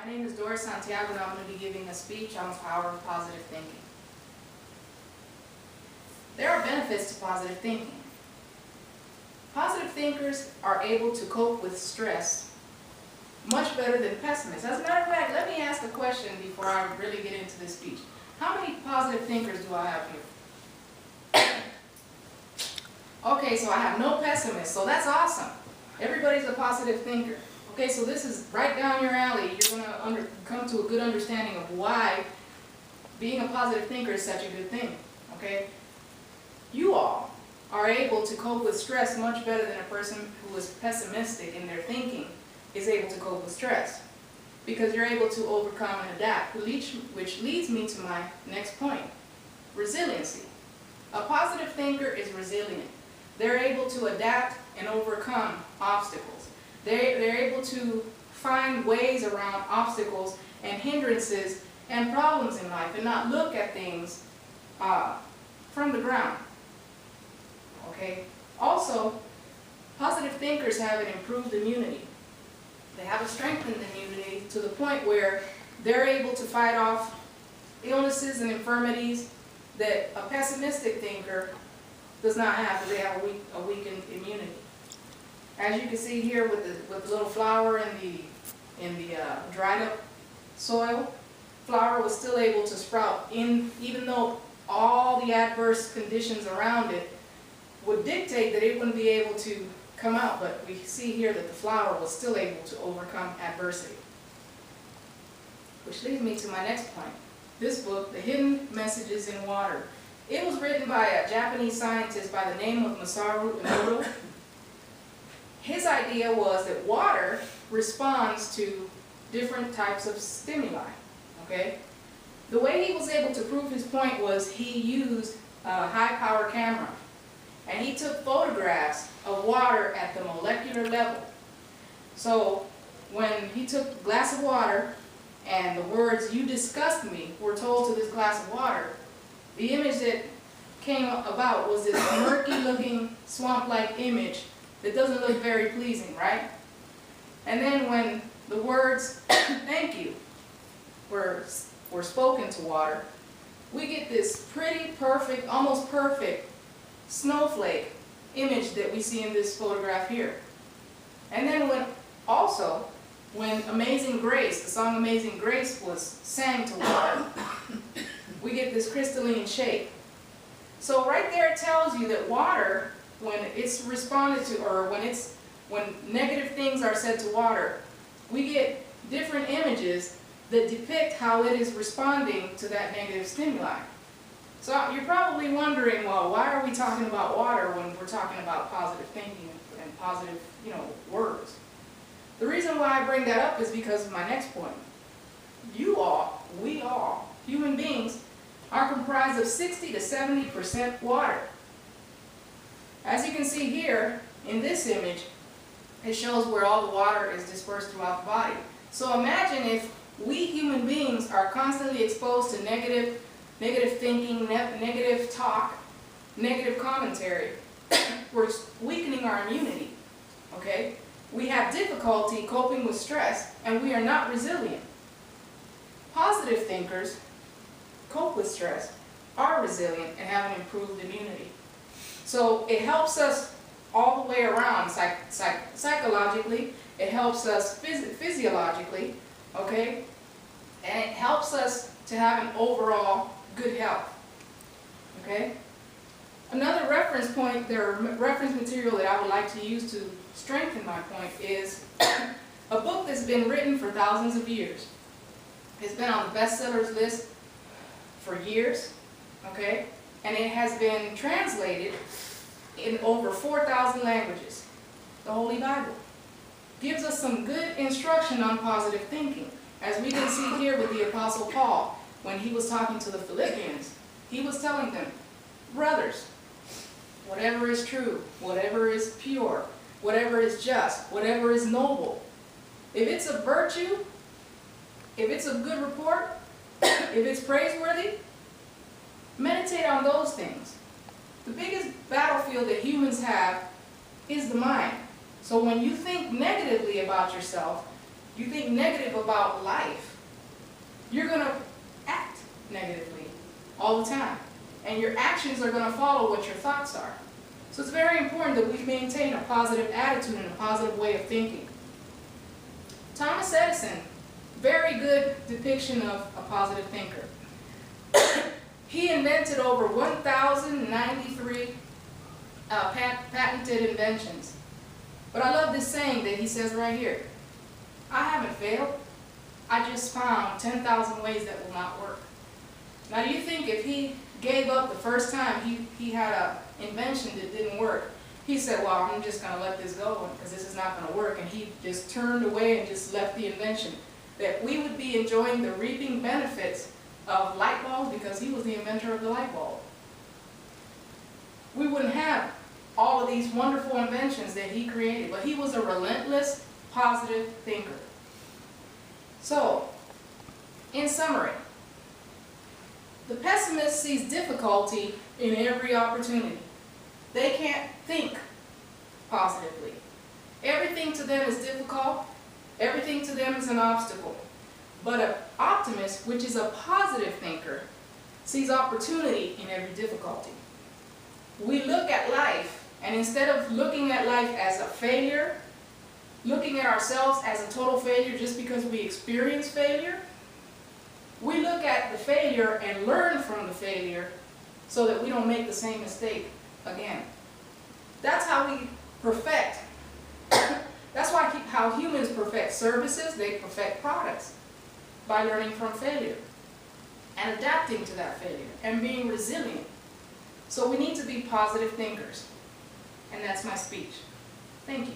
My name is Doris Santiago, and I'm going to be giving a speech on the power of positive thinking. There are benefits to positive thinking. Positive thinkers are able to cope with stress much better than pessimists. As a matter of fact, let me ask a question before I really get into this speech. How many positive thinkers do I have here? Okay, so I have no pessimists, so that's awesome. Everybody's a positive thinker. Okay, so this is right down your alley. You're going to come to a good understanding of why being a positive thinker is such a good thing. Okay? You all are able to cope with stress much better than a person who is pessimistic in their thinking is able to cope with stress. Because you're able to overcome and adapt, which leads me to my next point. Resiliency. A positive thinker is resilient. They're able to adapt and overcome obstacles. They're able to find ways around obstacles and hindrances and problems in life and not look at things from the ground. Okay? Also, positive thinkers have an improved immunity. They have a strengthened immunity to the point where they're able to fight off illnesses and infirmities that a pessimistic thinker does not have, because they have a weakened immunity. As you can see here with the little flower in the dried up soil, flower was still able to sprout even though all the adverse conditions around it would dictate that it wouldn't be able to come out, but we see here that the flower was still able to overcome adversity. Which leads me to my next point. This book, The Hidden Messages in Water. It was written by a Japanese scientist by the name of Masaru Emoto. His idea was that water responds to different types of stimuli. Okay? The way he was able to prove his point was he used a high-power camera. And he took photographs of water at the molecular level. So when he took a glass of water and the words, "You disgust me," were told to this glass of water, the image that came about was this murky looking swamp-like image that doesn't look very pleasing, right? And then when the words "thank you" were spoken to water, we get this pretty perfect, almost perfect snowflake image that we see in this photograph here. And then when Amazing Grace, the song Amazing Grace, was sang to water, we get this crystalline shape. So right there it tells you that water, when it's responded to, or when negative things are said to water, we get different images that depict how it is responding to that negative stimuli. So you're probably wondering, well, why are we talking about water when we're talking about positive thinking and positive, words? The reason why I bring that up is because of my next point. You all, we all, human beings, are comprised of 60 to 70% water. As you can see here, in this image, it shows where all the water is dispersed throughout the body. So imagine if we human beings are constantly exposed to negative thinking, negative talk, negative commentary. We're weakening our immunity, okay? We have difficulty coping with stress, and we are not resilient. Positive thinkers cope with stress, are resilient, and have an improved immunity. So it helps us all the way around, psychologically, it helps us physiologically, okay? And it helps us to have an overall good health, okay? Another reference point, reference material that I would like to use to strengthen my point is a book that's been written for thousands of years. It's been on the bestsellers list for years, okay? And it has been translated in over 4,000 languages. The Holy Bible gives us some good instruction on positive thinking. As we can see here with the Apostle Paul, when he was talking to the Philippians, he was telling them, brothers, whatever is true, whatever is pure, whatever is just, whatever is noble, if it's a virtue, if it's a good report, if it's praiseworthy, meditate on those things. The biggest battlefield that humans have is the mind. So when you think negatively about yourself, you think negative about life, you're going to act negatively all the time. And your actions are going to follow what your thoughts are. So it's very important that we maintain a positive attitude and a positive way of thinking. Thomas Edison, very good depiction of a positive thinker. He invented over 1,093 patented inventions. But I love this saying that he says right here: I haven't failed, I just found 10,000 ways that will not work. Now, do you think if he gave up the first time he had an invention that didn't work, he said, well, I'm just going to let this go because this is not going to work, and he just turned away and just left the invention, that we would be enjoying the reaping benefits of light bulbs because he was the inventor of the light bulb? We wouldn't have all of these wonderful inventions that he created, but he was a relentless, positive thinker. So, in summary, the pessimist sees difficulty in every opportunity. They can't think positively. Everything to them is difficult. Everything to them is an obstacle. But an optimist, which is a positive thinker, sees opportunity in every difficulty. We look at life, and instead of looking at life as a failure, looking at ourselves as a total failure just because we experience failure, we look at the failure and learn from the failure so that we don't make the same mistake again. That's how we perfect. That's how humans perfect services. They perfect products by learning from failure and adapting to that failure and being resilient. So we need to be positive thinkers. And that's my speech. Thank you.